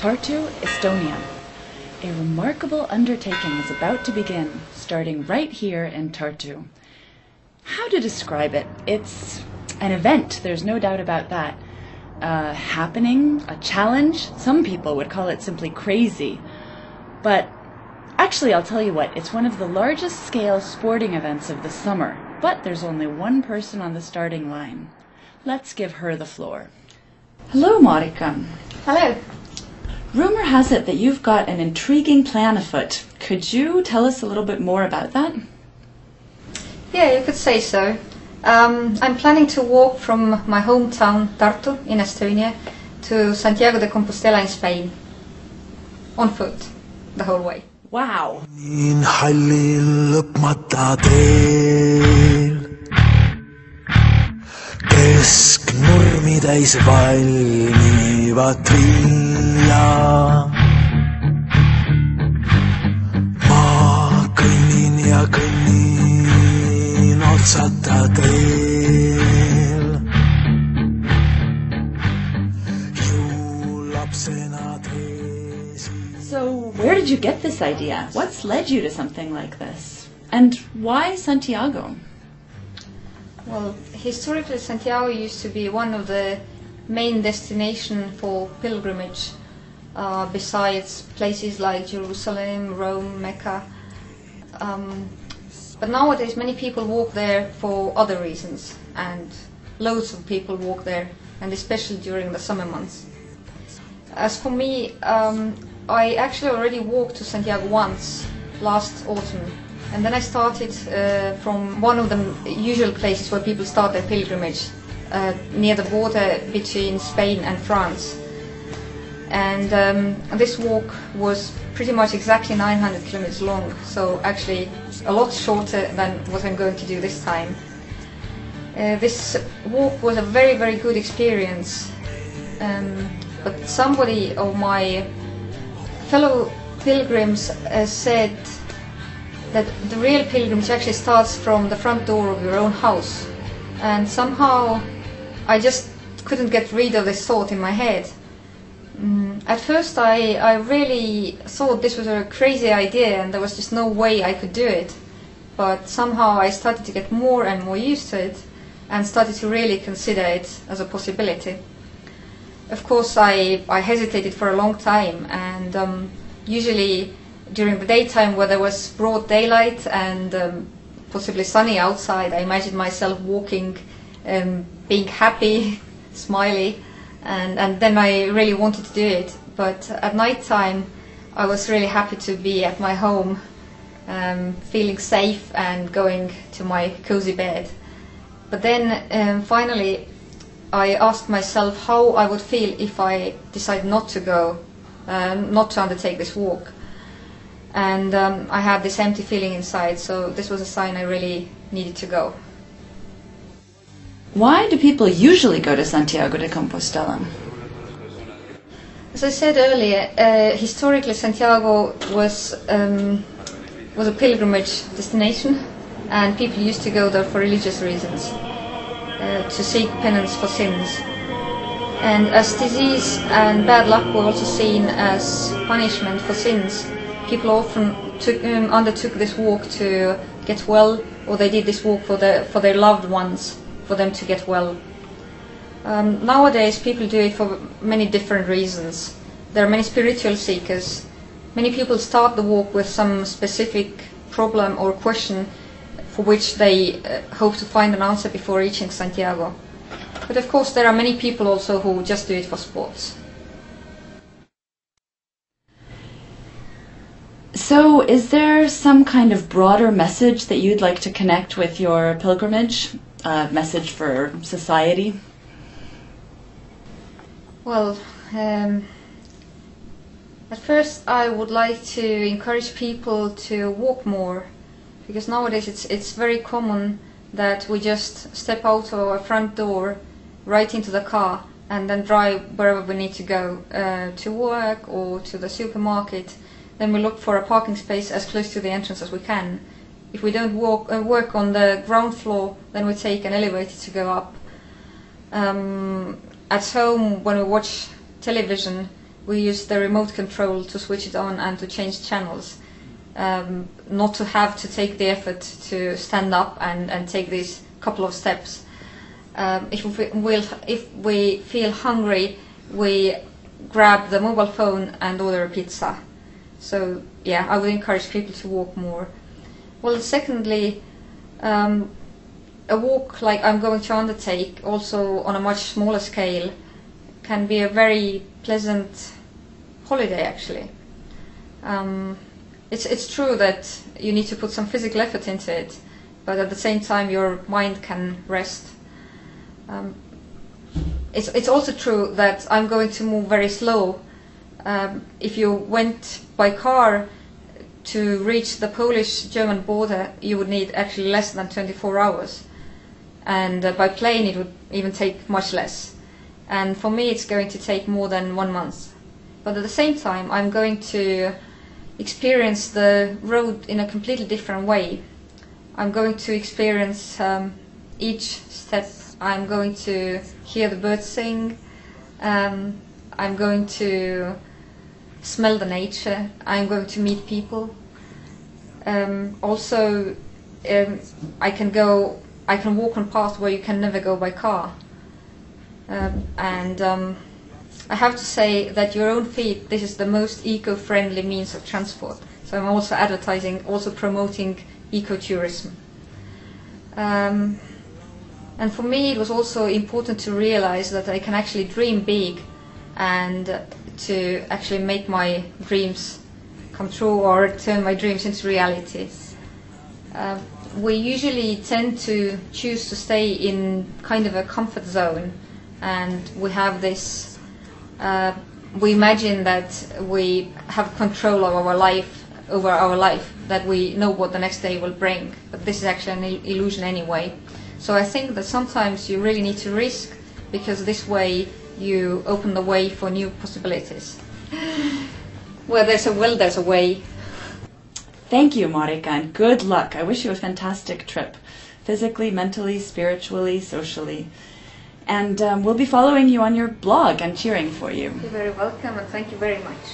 Tartu, Estonia. A remarkable undertaking is about to begin, starting right here in Tartu. How to describe it? It's an event, there's no doubt about that. A happening, a challenge. Some people would call it simply crazy. But actually, I'll tell you what, it's one of the largest scale sporting events of the summer. But there's only one person on the starting line. Let's give her the floor. Hello, Maarika. Hello. Rumor has it that you've got an intriguing plan afoot. Could you tell us a little bit more about that? Yeah, you could say so. I'm planning to walk from my hometown Tartu in Estonia to Santiago de Compostela in Spain, on foot, the whole way. Wow! Kesknurmi täis valmivat vilja. Ma kõnnin ja kõnnin otsata teel. Ju lapsena teesin. So, where did you get this idea? What's led you to something like this? And why Santiago? Well, historically Santiago used to be one of the main destinations for pilgrimage, besides places like Jerusalem, Rome, Mecca. But nowadays many people walk there for other reasons, and loads of people walk there, and especially during the summer months. As for me, I actually already walked to Santiago once, last autumn. And then I started from one of the usual places where people start their pilgrimage, near the border between Spain and France. And this walk was pretty much exactly 900 kilometers long, so actually a lot shorter than what I'm going to do this time. This walk was a very, very good experience, but somebody of my fellow pilgrims said that the real pilgrimage actually starts from the front door of your own house. And somehow I just couldn't get rid of this thought in my head. At first I really thought this was a crazy idea and there was just no way I could do it. But somehow I started to get more and more used to it and started to really consider it as a possibility. Of course I hesitated for a long time, and usually during the daytime where there was broad daylight and possibly sunny outside, I imagined myself walking, being happy, smiley, and then I really wanted to do it. But at night time I was really happy to be at my home, feeling safe and going to my cozy bed. But then finally I asked myself how I would feel if I decided not to go, not to undertake this walk. And I had this empty feeling inside, so this was a sign I really needed to go. Why do people usually go to Santiago de Compostela? As I said earlier, historically Santiago was a pilgrimage destination, and people used to go there for religious reasons, to seek penance for sins. And as disease and bad luck were also seen as punishment for sins, people often undertook this walk to get well, or they did this walk for their loved ones, for them to get well. Nowadays people do it for many different reasons. There are many spiritual seekers. Many people start the walk with some specific problem or question for which they hope to find an answer before reaching Santiago. But of course there are many people also who just do it for sports. So, is there some kind of broader message that you'd like to connect with your pilgrimage? A message for society? Well, at first I would like to encourage people to walk more, because nowadays it's very common that we just step out of our front door, right into the car, and then drive wherever we need to go, to work or to the supermarket. Then we look for a parking space as close to the entrance as we can. If we don't work on the ground floor, then we take an elevator to go up. At home, when we watch television, we use the remote control to switch it on and to change channels. Not to have to take the effort to stand up and take these couple of steps. If we feel hungry, we grab the mobile phone and order a pizza. So yeah, I would encourage people to walk more. Well, secondly, a walk like I'm going to undertake, also on a much smaller scale, can be a very pleasant holiday actually. It's true that you need to put some physical effort into it, but at the same time your mind can rest. It's also true that I'm going to move very slow. If you went by car to reach the Polish-German border, you would need actually less than 24 hours. And by plane it would even take much less. And for me it's going to take more than 1 month. But at the same time I'm going to experience the road in a completely different way. I'm going to experience each step. I'm going to hear the birds sing. I'm going to smell the nature. I'm going to meet people. Also, I can walk on paths where you can never go by car. I have to say that your own feet, this is the most eco-friendly means of transport. So I'm also advertising, also promoting ecotourism. And for me it was also important to realize that I can actually dream big and to actually make my dreams come true or turn my dreams into reality. We usually tend to choose to stay in kind of a comfort zone, and we have this, we imagine that we have control of over our life, that we know what the next day will bring, but this is actually an illusion anyway. So I think that sometimes you really need to risk, because this way you open the way for new possibilities. Where there's a will, there's a way. Thank you, Maarika, and good luck. I wish you a fantastic trip, physically, mentally, spiritually, socially. And we'll be following you on your blog and cheering for you. You're very welcome, and thank you very much.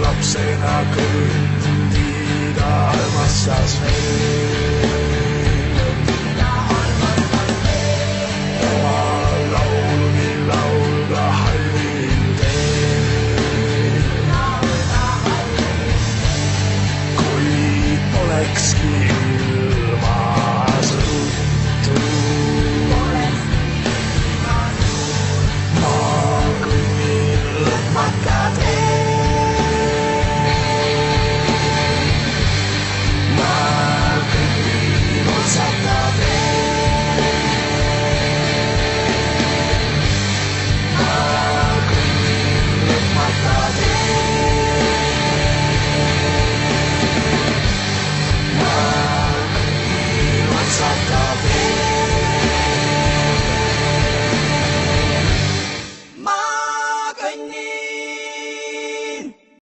Lapsena kõndida armastas veel.